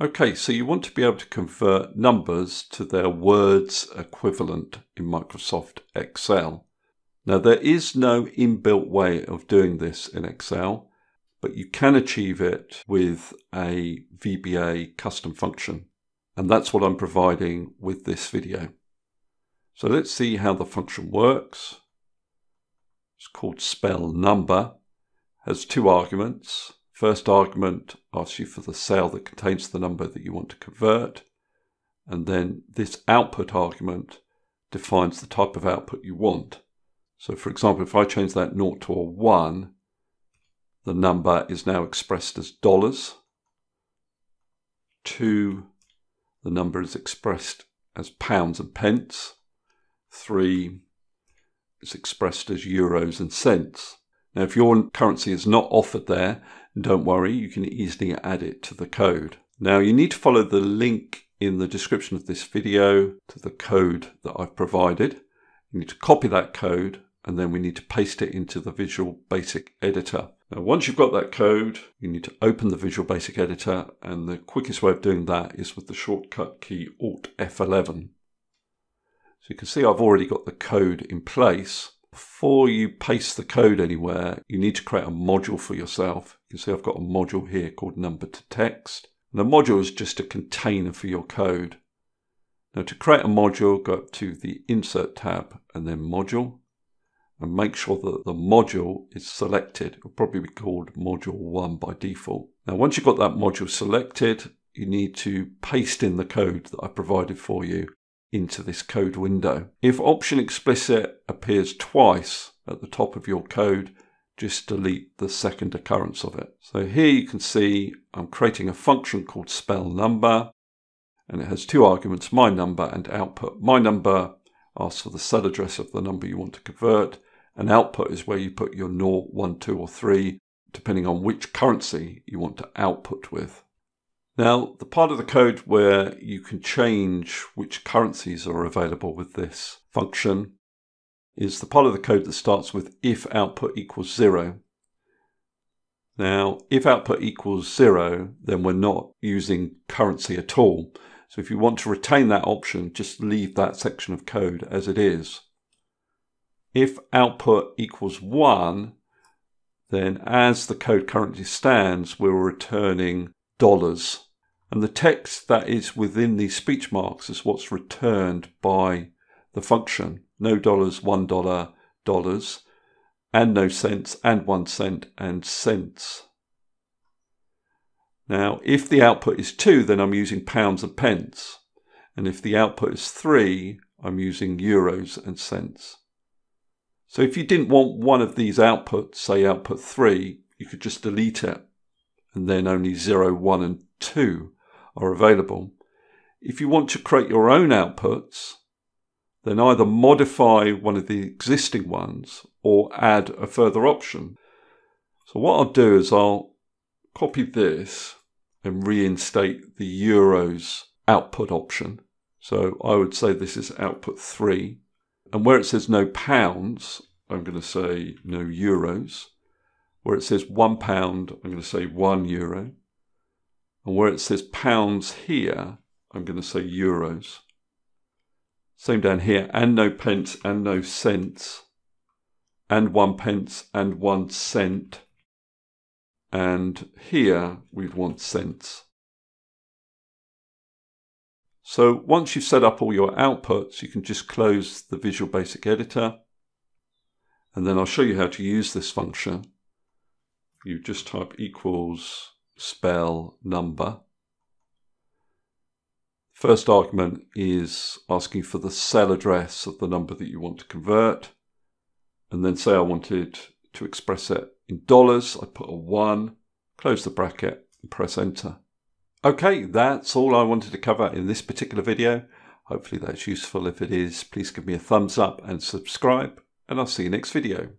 Okay, so you want to be able to convert numbers to their words equivalent in Microsoft Excel. Now, there is no inbuilt way of doing this in Excel, but you can achieve it with a VBA custom function. And that's what I'm providing with this video. So let's see how the function works. It's called SpellNumber, has two arguments. First argument asks you for the cell that contains the number that you want to convert. And then this output argument defines the type of output you want. So for example, if I change that 0 to a 1, the number is now expressed as dollars. 2, the number is expressed as pounds and pence. 3 is expressed as euros and cents. Now, if your currency is not offered there, don't worry, you can easily add it to the code. Now, you need to follow the link in the description of this video to the code that I've provided. You need to copy that code, and then we need to paste it into the Visual Basic Editor. Now, once you've got that code, you need to open the Visual Basic Editor, and the quickest way of doing that is with the shortcut key Alt F11. So you can see I've already got the code in place. Before you paste the code anywhere, you need to create a module for yourself. You can see I've got a module here called number to text. And the module is just a container for your code. Now, to create a module, go up to the Insert tab and then Module, and make sure that the module is selected. It will probably be called Module 1 by default. Now, once you've got that module selected, you need to paste in the code that I provided for you into this code window. If option explicit appears twice at the top of your code, just delete the second occurrence of it. So here you can see I'm creating a function called SpellNumber, and it has two arguments, my number and output. My number asks for the cell address of the number you want to convert, and output is where you put your 0, 1, 2 or 3, depending on which currency you want to output with. Now, the part of the code where you can change which currencies are available with this function is the part of the code that starts with if output equals 0. Now, if output equals 0, then we're not using currency at all. So if you want to retain that option, just leave that section of code as it is. If output equals 1, then as the code currently stands, we're returning dollars. And the text that is within these speech marks is what's returned by the function. No dollars, $1, dollars, and no cents, and 1 cent, and cents. Now, if the output is 2, then I'm using pounds and pence. And if the output is 3, I'm using euros and cents. So if you didn't want one of these outputs, say output 3, you could just delete it. And then only 0, 1, and 2 are available. If you want to create your own outputs, then either modify one of the existing ones or add a further option. So what I'll do is I'll copy this and reinstate the euros output option. So I would say this is output 3. And where it says no pounds, I'm going to say no euros. Where it says £1, I'm going to say €1. And where it says pounds here, I'm going to say euros. Same down here, and no pence and no cents, and 1 pence and 1 cent. And here we'd want cents. So once you've set up all your outputs, you can just close the Visual Basic Editor. And then I'll show you how to use this function. You just type equals SpellNumber. First argument is asking for the cell address of the number that you want to convert. And then say I wanted to express it in dollars. I put a 1, close the bracket and press enter. Okay, that's all I wanted to cover in this particular video. Hopefully that's useful. If it is, please give me a thumbs up and subscribe, and I'll see you next video.